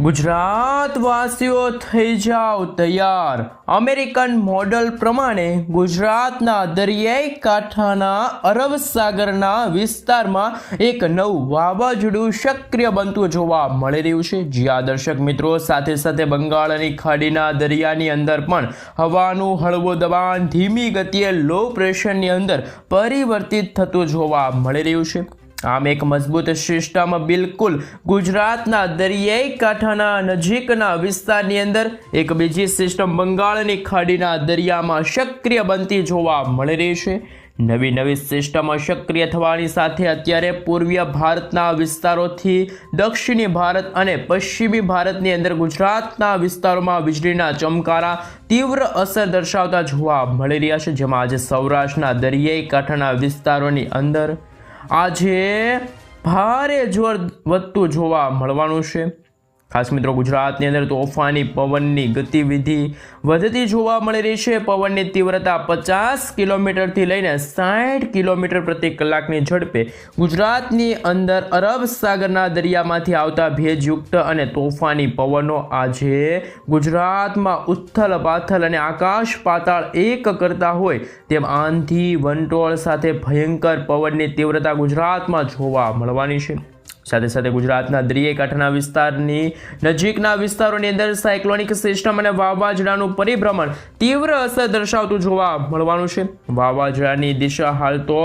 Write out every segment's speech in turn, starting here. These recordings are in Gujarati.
ગુજરાતવાસીઓ થઈ જાઓ તૈયાર। અમેરિકન મોડલ પ્રમાણે ગુજરાતના દરિયાઈ કાંઠાના અરબ સાગરના વિસ્તારમાં એક નવું વાવાઝોડું સક્રિય બનતું જોવા મળી રહ્યું છે। જ્યાં દર્શક મિત્રો સાથે સાથે બંગાળની ખાડીના દરિયાની અંદર પણ હવાનું હળવું દબાણ ધીમી ગતિએ લો પ્રેશરની અંદર પરિવર્તિત થતું જોવા મળી રહ્યું છે। આમ એક મજબૂત સિસ્ટમ બિલકુલ ગુજરાતના દરિયાઈ કાંઠાના નજીકના વિસ્તારની અંદર એક બીજી સિસ્ટમ બંગાળની ખાડીના દરિયામાં સક્રિય બનતી જોવા મળી રહી છે। નવી સિસ્ટમો સક્રિય થવાની સાથે અત્યારે પૂર્વીય ભારતના વિસ્તારોથી દક્ષિણી ભારત અને પશ્ચિમી ભારતની અંદર ગુજરાતના વિસ્તારોમાં વીજળીના ચમકારા તીવ્ર અસર દર્શાવતા જોવા મળી રહ્યા છે। જેમાં આજે સૌરાષ્ટ્રના દરિયાઈ કાંઠાના વિસ્તારોની અંદર આજે ભારે જોર વધતું જોવા મળવાનું છે। ખાસ મિત્રો ગુજરાતની અંદર તોફાની પવનની ગતિવિધિ વધતી જોવા મળી રહી છે। પવનની તીવ્રતા 50 કિલોમીટરથી લઈને 60 કિલોમીટર પ્રતિ કલાકની ઝડપે ગુજરાતની અંદર અરબ સાગરના દરિયામાંથી આવતા ભેજયુક્ત અને તોફાની પવનો આજે ગુજરાતમાં ઉથલ પાથલ અને આકાશ પાતાળ એક કરતા હોય તેમ આંધી વંટોળ સાથે ભયંકર પવનની તીવ્રતા ગુજરાતમાં જોવા મળવાની છે। સાથે સાથે ગુજરાતના દરિયાઈ કાંઠાના વિસ્તારની નજીકના વિસ્તારોની અંદર સાયક્લોનિક સિસ્ટમ અને વાવાઝોડાનું પરિભ્રમણ તીવ્ર અસર દર્શાવતું જોવા મળવાનું છે। વાવાઝોડાની દિશા હાલ તો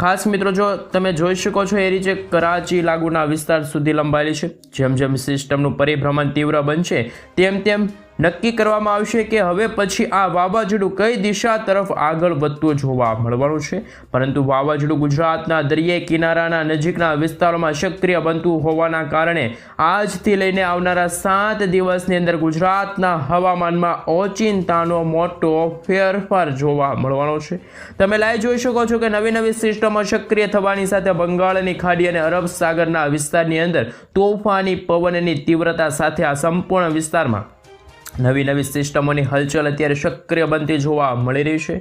ખાસ મિત્રો જો તમે જોઈ શકો છો એ રીતે કરાચી લાગુના વિસ્તાર સુધી લંબાયેલી છે। જેમ જેમ સિસ્ટમનું પરિભ્રમણ તીવ્ર બનશે તેમ તેમ નક્કી કરવામાં આવશે કે હવે પછી આ વાવાઝોડું કઈ દિશા તરફ આગળ વધતું જોવા મળવાનું છે। પરંતુ વાવાઝોડું ગુજરાતના દરિયાઈ કિનારાના નજીકના વિસ્તારોમાં સક્રિય બનતું હોવાના કારણે આજથી લઈને આવનારા 7 દિવસની અંદર ગુજરાતના હવામાનમાં ઓચિંતાનો મોટો ફેરફાર જોવા મળવાનો છે। તમે લાઈવ જોઈ શકો છો કે નવી સિસ્ટમો સક્રિય થવાની સાથે બંગાળની ખાડી અને અરબ સાગરના વિસ્તારની અંદર તોફાની પવનની તીવ્રતા સાથે આ સંપૂર્ણ વિસ્તારમાં નવી સિસ્ટમોની હલચલ અત્યારે સક્રિય બનતી જોવા મળી રહી છે।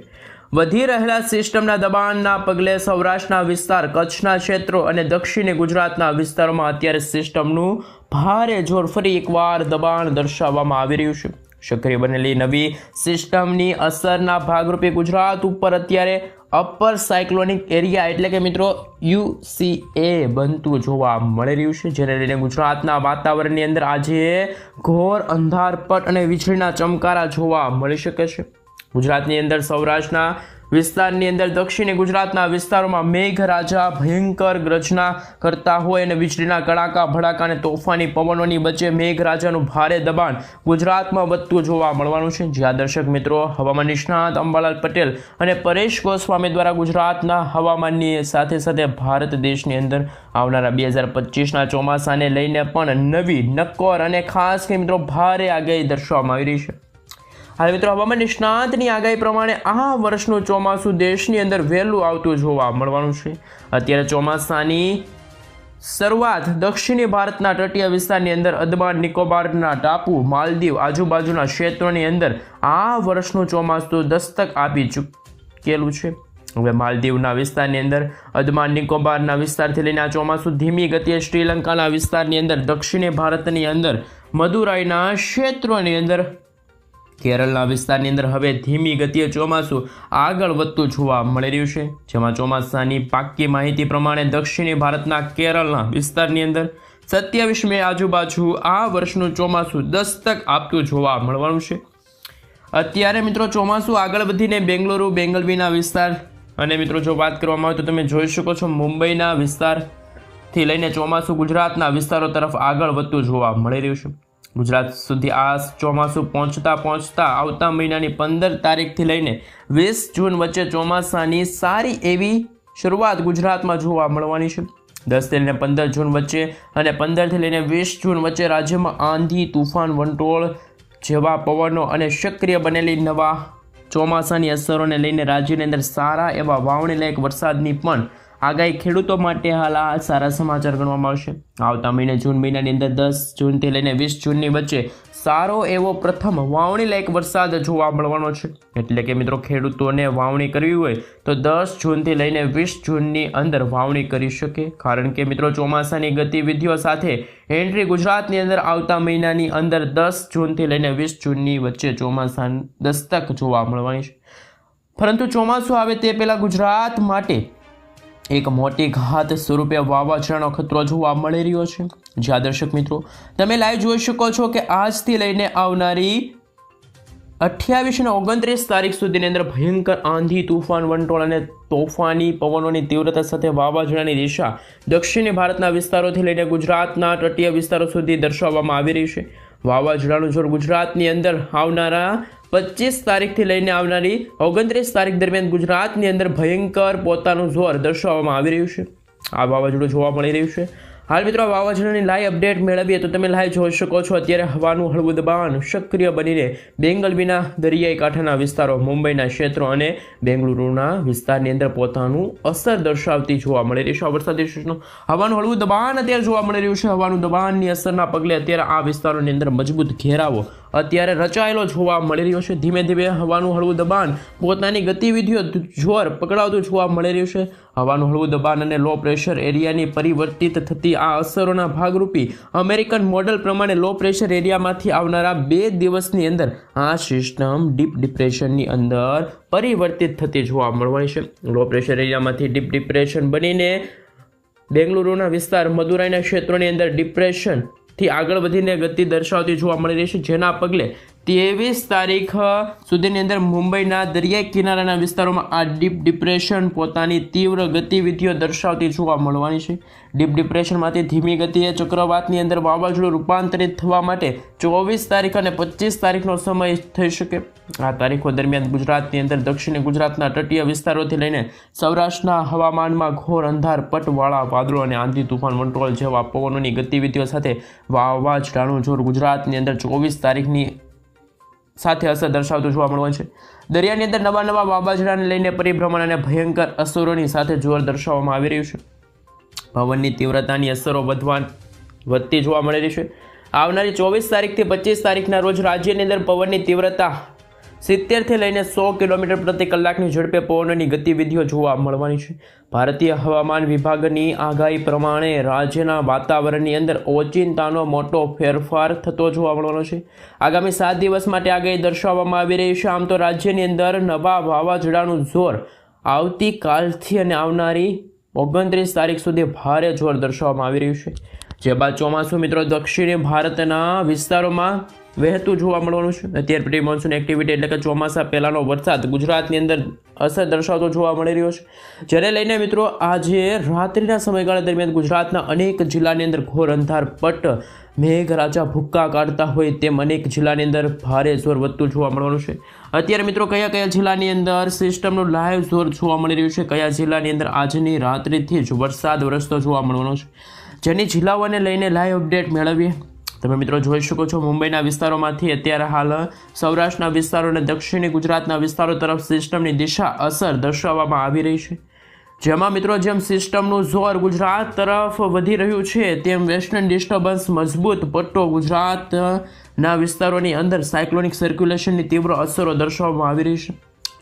વધી રહેલા સિસ્ટમના દબાણના પગલે સૌરાષ્ટ્રના વિસ્તાર કચ્છના ક્ષેત્રો અને દક્ષિણી ગુજરાતના વિસ્તારોમાં અત્યારે સિસ્ટમનું ભારે જોર ફરી એકવાર દબાણ દર્શાવવામાં આવી રહ્યું છે। સક્રિય બનેલી નવી સિસ્ટમની અસરના ભાગરૂપે ગુજરાત ઉપર અત્યારે અપર સાયક્લોનિક એરિયા એટલે કે મિત્રો UCA બનતું જોવા મળી રહ્યું છે। જેને લઈને ગુજરાતના વાતાવરણની અંદર આજે ઘોર અંધારપટ અને વીજળીના ચમકારા જોવા મળી શકે છે। ગુજરાતની અંદર સૌરાષ્ટ્રના વિસ્તારની અંદર દક્ષિણી ગુજરાતના વિસ્તારોમાં મેઘરાજા ભયંકર ગર્જના કરતા હોય અને વીજળીના કડાકા ભડાકા અને તોફાની પવનોની વચ્ચે મેઘરાજાનું ભારે દબાણ ગુજરાતમાં વધતું જોવા મળવાનું છે। જ્યાં દર્શક મિત્રો હવામાન નિષ્ણાત અંબાલાલ પટેલ અને પરેશ ગોસ્વામી દ્વારા ગુજરાતના હવામાનની સાથે સાથે ભારત દેશની અંદર આવનારા 2025ના ચોમાસાને લઈને પણ નવી નક્કોર અને ખાસ કરીને મિત્રો ભારે આગાહી દર્શાવવામાં આવી રહી છે। હાલ મિત્રો હવામાન નિષ્ણાતની આગાહી પ્રમાણે આ વર્ષનું ચોમાસું દેશની અંદર વહેલું આવતું જોવા મળવાનું છે। અત્યારે ચોમાસાની શરૂઆત દક્ષિણી ભારતના તટીય વિસ્તારની અંદર અંદમાન નિકોબારના ટાપુ માલદીવ આજુબાજુના ક્ષેત્રોની અંદર આ વર્ષનું ચોમાસું દસ્તક આપી ચૂકેલું છે। હવે માલદીવના વિસ્તારની અંદર અંદમાન નિકોબારના વિસ્તારથી લઈને આ ચોમાસું ધીમી ગતિએ શ્રીલંકાના વિસ્તારની અંદર દક્ષિણી ભારતની અંદર મદુરાઈના ક્ષેત્રોની અંદર કેરળના વિસ્તારની અંદર હવે ધીમી ગતિએ ચોમાસું આગળ વધતું જોવા મળી રહ્યું છે। જેમાં ચોમાસાની પાક્કી માહિતી પ્રમાણે દક્ષિણી ભારતના કેરળના વિસ્તારની અંદર 27 મે આજુબાજુ આ વર્ષનું ચોમાસું દસ્તક આપતું જોવા મળવાનું છે। અત્યારે મિત્રો ચોમાસું આગળ વધીને બેંગલુરુ બેંગલવીના વિસ્તાર અને મિત્રો જો વાત કરવામાં આવે તો તમે જોઈ શકો છો મુંબઈના વિસ્તારથી લઈને ચોમાસું ગુજરાતના વિસ્તારો તરફ આગળ વધતું જોવા મળી રહ્યું છે। ગુજરાત સુધી આ ચોમાસું પહોંચતા આવતા મહિનાની 15 તારીખથી લઈને 20 જૂન વચ્ચે ચોમાસાની સારી એવી શરૂઆત ગુજરાતમાં જોવા મળવાની છે। 10 થી લઈને 15 જૂન વચ્ચે અને 15 થી લઈને 20 જૂન વચ્ચે રાજ્યમાં આંધી તુફાન વંટોળ જેવા પવનો અને સક્રિય બનેલી નવા ચોમાસાની અસરોને લઈને રાજ્યની અંદર સારા એવા વાવણી લાયક વરસાદની પણ આગાહી ખેડૂતો માટે હાલ આ સારા સમાચાર ગણવામાં આવશે. આવતા મહિને જૂન મહિનાની અંદર 10 જૂનથી લઈને 20 જૂનની વચ્ચે સારો એવો પ્રથમ વાવણી લાયક વરસાદ જોવા મળવાનો છે. એટલે કે મિત્રો ખેડૂતોને વાવણી કરવી હોય તો 10 જૂનથી લઈને 20 જૂનની અંદર વાવણી કરી શકે. કારણ કે મિત્રો ચોમાસાની ગતિવિધિઓ સાથે એન્ટ્રી ગુજરાતની અંદર આવતા મહિનાની અંદર 10 જૂનથી લઈને 20 જૂનની વચ્ચે ચોમાસા દસ્તક જોવા મળવાની છે. પરંતુ ચોમાસું આવે તે પહેલાં ગુજરાત માટે એક મોટી ઘાત સ્વરૂપે વાવાઝોડાનો ખતરો જોવા મળી રહ્યો છે. જ્યાં દર્શક મિત્રો તમે લાઈવ જોઈ શકો છો કે આજથી લઈને આવનારી 28 અને 29 તારીખ સુધીની અંદર ભયંકર આંધી, તૂફાન, વંટોળ અને તોફાની પવનોની તીવ્રતા સાથે વાવાઝોડાની દિશા દક્ષિણી ભારતના વિસ્તારોથી લઈને ગુજરાતના તટીય વિસ્તારો સુધી દર્શાવવામાં આવી રહી છે. વાવાઝોડાનું જોર ગુજરાતની અંદર આવનારા 25 તારીખથી લઈને આવનારી 29 તારીખ દરમિયાન ગુજરાતની અંદર ભયંકર પોતાનું જોર દર્શાવવામાં આવી રહ્યું છે. આ વાવાઝોડું જોવા મળી રહ્યું છે. હાલ મિત્રો વાવાઝોડાની લાઈવ અપડેટ મેળવીએ તો તમે લાઈવ જોઈ શકો છો. અત્યારે હવાનું હળવું દબાણ સક્રિય બનીને બેંગલવીના દરિયાઈ કાંઠાના વિસ્તારો, મુંબઈના ક્ષેત્રો અને બેંગલુરુના વિસ્તારની અંદર પોતાનું અસર દર્શાવતી જોવા મળી રહી છે. વરસાદી સિસ્ટમ હવાનું હળવું દબાણ અત્યારે જોવા મળી રહ્યું છે. હવાનું દબાણની અસરના પગલે અત્યારે આ વિસ્તારોની અંદર મજબૂત ઘેરાવો અત્યારે રચાયેલો જોવા મળી રહ્યો છે. ધીમે ધીમે હવાનું હળવું દબાણ પોતાની ગતિવિધિઓ જોર પકડાવતું જોવા મળી રહ્યું છે. હવાનું હળવું દબાણ અને લો પ્રેશર એરિયાની પરિવર્તિત થતી આ અસરોના ભાગરૂપી અમેરિકન મોડેલ પ્રમાણે લો પ્રેશર એરિયામાંથી આવનારા 2 દિવસની અંદર આ સિસ્ટમ ડીપ ડિપ્રેશનની અંદર પરિવર્તિત થતી જોવા મળવાની છે. લો પ્રેશર એરિયામાંથી ડીપ ડિપ્રેશન બનીને બેંગલુરુના વિસ્તાર, મદુરાઈના ક્ષેત્રોની અંદર ડિપ્રેશનથી આગળ વધીને ગતિ દર્શાવતી જોવા મળી રહી છે. જેના પગલે 23 તારીખ સુધીની અંદર મુંબઈના દરિયાઈ કિનારાના વિસ્તારોમાં આ ડીપ ડિપ્રેશન પોતાની તીવ્ર ગતિવિધિઓ દર્શાવતી જોવા મળવાની છે. ડીપ ડિપ્રેશનમાંથી ધીમી ગતિએ ચક્રવાતની અંદર વાવાઝોડું રૂપાંતરિત થવા માટે 24 તારીખ અને 25 તારીખનો સમય થઈ શકે. આ તારીખો દરમિયાન ગુજરાતની અંદર દક્ષિણી ગુજરાતના તટીય વિસ્તારોથી લઈને સૌરાષ્ટ્રના હવામાનમાં ઘોર અંધાર, પટવાળા વાદળો અને આંધી, તૂફાન, વંટોળ જેવા પવનોની ગતિવિધિઓ સાથે વાવાઝોડાનું જોર ગુજરાતની અંદર 24 તારીખની સાથે અસર દર્શાવતું જોવા મળવાનું છે. દરિયાની અંદર નવા વાવાઝોડાને લઈને પરિભ્રમણ અને ભયંકર અસરોની સાથે જોર દર્શાવવામાં આવી રહ્યું છે. પવનની તીવ્રતાની અસરો વધતી જોવા મળી રહી છે. આવનારી 24 તારીખથી 25 તારીખના રોજ રાજ્યની અંદર પવનની તીવ્રતા 70 થી લઈને 100 કિલોમીટર પ્રતિ કલાકની ઝડપે પવનોની ગતિવિધિઓ જોવા મળવાની છે. ભારતીય હવામાન વિભાગની આગાહી પ્રમાણે રાજ્યના વાતાવરણની અંદર ઓચિંતાનો મોટો ફેરફાર થતો જોવા મળવાનો છે. આગામી 7 દિવસ માટે આગાહી દર્શાવવામાં આવી રહી છે. આમ તો રાજ્યની અંદર નવા વાવાઝોડાનું જોર આવતીકાલથી અને આવનારી 29 તારીખ સુધી ભારે જોર દર્શાવવામાં આવી રહ્યું છે. જે બાદ ચોમાસું મિત્રો દક્ષિણી ભારતના વિસ્તારોમાં વહેતું જોવા મળવાનું છે. અત્યારે પ્રી મોન્સૂન એક્ટિવિટી એટલે કે ચોમાસા પહેલાંનો વરસાદ ગુજરાતની અંદર અસર દર્શાવતો જોવા મળી રહ્યો છે. જેને લઈને મિત્રો આજે રાત્રિના સમયગાળા દરમિયાન ગુજરાતના અનેક જિલ્લાની અંદર ઘોર અંધારપટ મેઘરાજા ભૂક્કા કાઢતા હોય તેમ અનેક જિલ્લાની અંદર ભારે જોર વધતું જોવા મળવાનું છે. અત્યારે મિત્રો કયા કયા જિલ્લાની અંદર સિસ્ટમનું લાઈવ જોર જોવા મળી રહ્યું છે, કયા જિલ્લાની અંદર આજની રાત્રિથી જ વરસાદ વરસતો જોવા મળવાનો છે, જેની જિલ્લાઓને લઈને લાઈવ અપડેટ મેળવીએ. તમે મિત્રો જોઈ શકો છો મુંબઈના વિસ્તારોમાંથી અત્યારે હાલ સૌરાષ્ટ્રના વિસ્તારો અને દક્ષિણી ગુજરાતના વિસ્તારો તરફ સિસ્ટમની દિશા અસર દર્શાવવામાં આવી રહી છે. જેમાં મિત્રો જેમ સિસ્ટમનું જોર ગુજરાત તરફ વધી રહ્યું છે તેમ વેસ્ટર્ન ડિસ્ટર્બન્સ મજબૂત પટ્ટો ગુજરાતના વિસ્તારોની અંદર સાયક્લોનિક સર્ક્યુલેશનની તીવ્ર અસરો દર્શાવવામાં આવી રહી છે.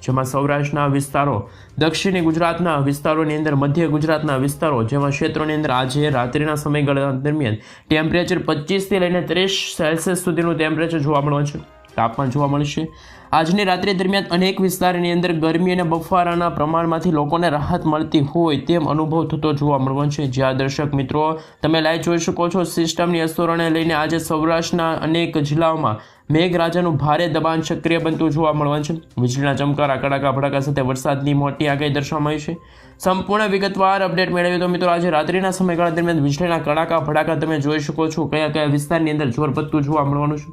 જેમાં સૌરાષ્ટ્રના વિસ્તારો, દક્ષિણી ગુજરાતના વિસ્તારોની અંદર, મધ્ય ગુજરાતના વિસ્તારો જેમાં ક્ષેત્રોની અંદર આજે રાત્રિના સમયગાળા દરમિયાન ટેમ્પરેચર 25 થી લઈને 30 સેલ્સિયસ સુધીનું ટેમ્પરેચર જોવા મળવાનું છે, તાપમાન જોવા મળશે. આજની રાત્રિ દરમિયાન અનેક વિસ્તારની અંદર ગરમી અને બફારાના પ્રમાણમાંથી લોકોને રાહત મળતી હોય તેમ અનુભવ થતો જોવા મળવાનો છે. જ્યાં દર્શક મિત્રો તમે લાઈવ જોઈ શકો છો સિસ્ટમની અસરોને લઈને આજે સૌરાષ્ટ્રના અનેક જિલ્લાઓમાં મેઘરાજાનું ભારે દબાણ સક્રિય બનતું જોવા મળવાનું છે. વીજળીના ચમકારા, કડાકા ભડાકા સાથે વરસાદની મોટી આગાહી દર્શાવવામાં આવી છે. સંપૂર્ણ વિગતવાર અપડેટ મેળવીએ તો મિત્રો આજે રાત્રિના સમયગાળા દરમિયાન વીજળીના કડાકા ભડાકા તમે જોઈ શકો છો કયા કયા વિસ્તારની અંદર જોર વધતું જોવા મળવાનું છે.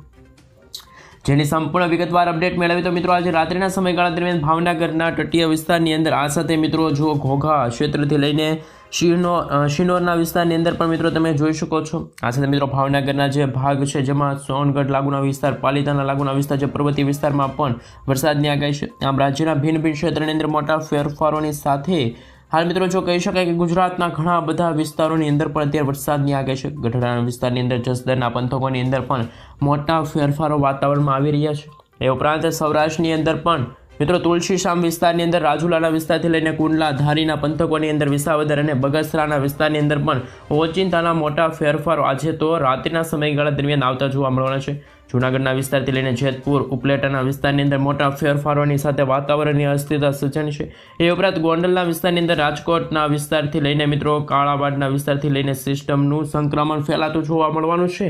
જેની સંપૂર્ણ વિગતવાર અપડેટ મેળવી તો મિત્રો આજે રાત્રિના સમયગાળા દરમિયાન ભાવનગરના તટીય વિસ્તારની અંદર આ સાથે મિત્રો જો ઘોઘા ક્ષેત્રથી લઈને શિનોરના વિસ્તારની અંદર પણ મિત્રો તમે જોઈ શકો છો. આ સાથે મિત્રો ભાવનગરના જે ભાગ છે જેમાં સોનગઢ લાગુના વિસ્તાર, પાલિતાના લાગુના વિસ્તાર જે પર્વતીય વિસ્તારમાં પણ વરસાદની આગાહી છે. આમ રાજ્યના ભિન્ન ભિન્ન ક્ષેત્રની અંદર મોટા ફેરફારોની સાથે હાલ મિત્રો જો કહી શકાય કે ગુજરાતના ઘણા બધા વિસ્તારોની અંદર પણ અત્યારે વરસાદની આગાહી છે. ગઢડાના વિસ્તારની અંદર, જસદણના પંથકોની અંદર પણ મોટા ફેરફારો વાતાવરણમાં આવી રહ્યા છે. એ ઉપરાંત સૌરાષ્ટ્રની અંદર પણ મિત્રો તુલસીશામ વિસ્તારની અંદર, રાજુલાના વિસ્તારથી લઈને કુંડલા, ધારીના પંથકોની અંદર, વિસાવદર અને બગસરાના વિસ્તારની અંદર પણ ઓચિંતાના મોટા ફેરફારો આજે તો રાત્રિના સમયગાળા દરમિયાન આવતા જોવા મળવાના છે. જૂનાગઢના વિસ્તારથી લઈને જેતપુર, ઉપલેટાના વિસ્તારની અંદર મોટા ફેરફારોની સાથે વાતાવરણની અસ્થિરતા સર્જાય છે. એ ઉપરાંત ગોંડલના વિસ્તારની અંદર, રાજકોટના વિસ્તારથી લઈને મિત્રો કાળાવાડના વિસ્તારથી લઈને સિસ્ટમનું સંક્રમણ ફેલાતું જોવા મળવાનું છે.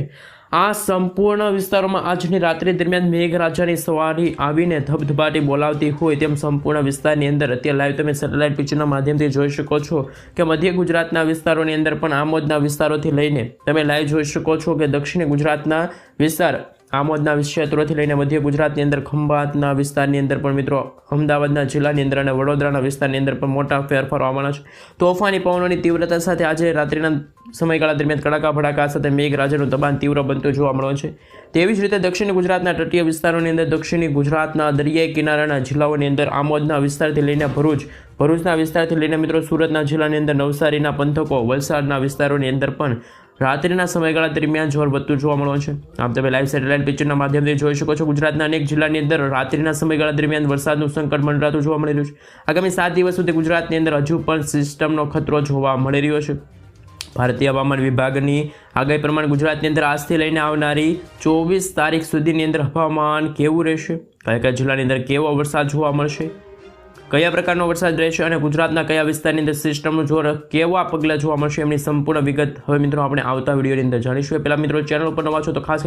આ સંપૂર્ણ વિસ્તારોમાં આજની રાત્રિ દરમિયાન મેઘરાજાની સવારી આવીને ધબધબાટી બોલાવતી હોય તેમ સંપૂર્ણ વિસ્તારની અંદર અત્યારે લાઈવ તમે સેટેલાઇટ પિક્ચરના માધ્યમથી જોઈ શકો છો કે મધ્ય ગુજરાતના વિસ્તારોની અંદર પણ આમોદના વિસ્તારોથી લઈને તમે લાઈવ જોઈ શકો છો કે દક્ષિણ ગુજરાતના વિસ્તાર, આમોદના ક્ષેત્રોથી લઈને મધ્ય ગુજરાતની અંદર, ખંભાતના વિસ્તારની અંદર પણ મિત્રો, અમદાવાદના જિલ્લાની અંદર અને વડોદરાના વિસ્તારની અંદર પણ મોટા ફેરફારો આવવાના છે. તોફાની પવનોની તીવ્રતા સાથે આજે રાત્રિના સમયગાળા દરમિયાન કડાકા ભડાકા સાથે મેઘરાજાનું દબાણ તીવ્ર બનતું જોવા મળવાનું છે. તેવી જ રીતે દક્ષિણ ગુજરાતના તટીય વિસ્તારોની અંદર, દક્ષિણી ગુજરાતના દરિયાઈ કિનારાના જિલ્લાઓની અંદર, આમોદના વિસ્તારથી લઈને ભરૂચના વિસ્તારથી લઈને મિત્રો સુરતના જિલ્લાની અંદર, નવસારીના પંથકો, વલસાડના વિસ્તારોની અંદર પણ રાત્રિના સમયગાળા દરમિયાન જોર વધતું જોવા મળવાનું છે. આમ તમે લાઈવ સેટેલાઇટ પિક્ચરના માધ્યમથી જોઈ શકો છો ગુજરાતના અનેક જિલ્લાની અંદર રાત્રિના સમયગાળા દરમિયાન વરસાદનું સંકટ મંડરાતું જોવા મળી રહ્યું છે. આગામી 7 દિવસ સુધી ગુજરાતની અંદર હજુ પણ સિસ્ટમનો ખતરો જોવા મળી રહ્યો છે. ભારતીય હવામાન વિભાગની આગાહી પ્રમાણે ગુજરાતની અંદર આજથી લઈને આવનારી 24 તારીખ સુધીની અંદર હવામાન કેવું રહેશે, કયા કયા જિલ્લાની અંદર કેવો વરસાદ જોવા મળશે, કયા પ્રકારનો વરસાદ રહેશે અને ગુજરાતના કયા વિસ્તારની અંદર સિસ્ટમનું જોર કેવા પગલાં જોવા મળશે, એમની સંપૂર્ણ વિગત હવે મિત્રો આપણે આવતા વિડીયોની અંદર જાણીશું. પહેલાં મિત્રો ચેનલ ઉપર નવા છો તો ખાસ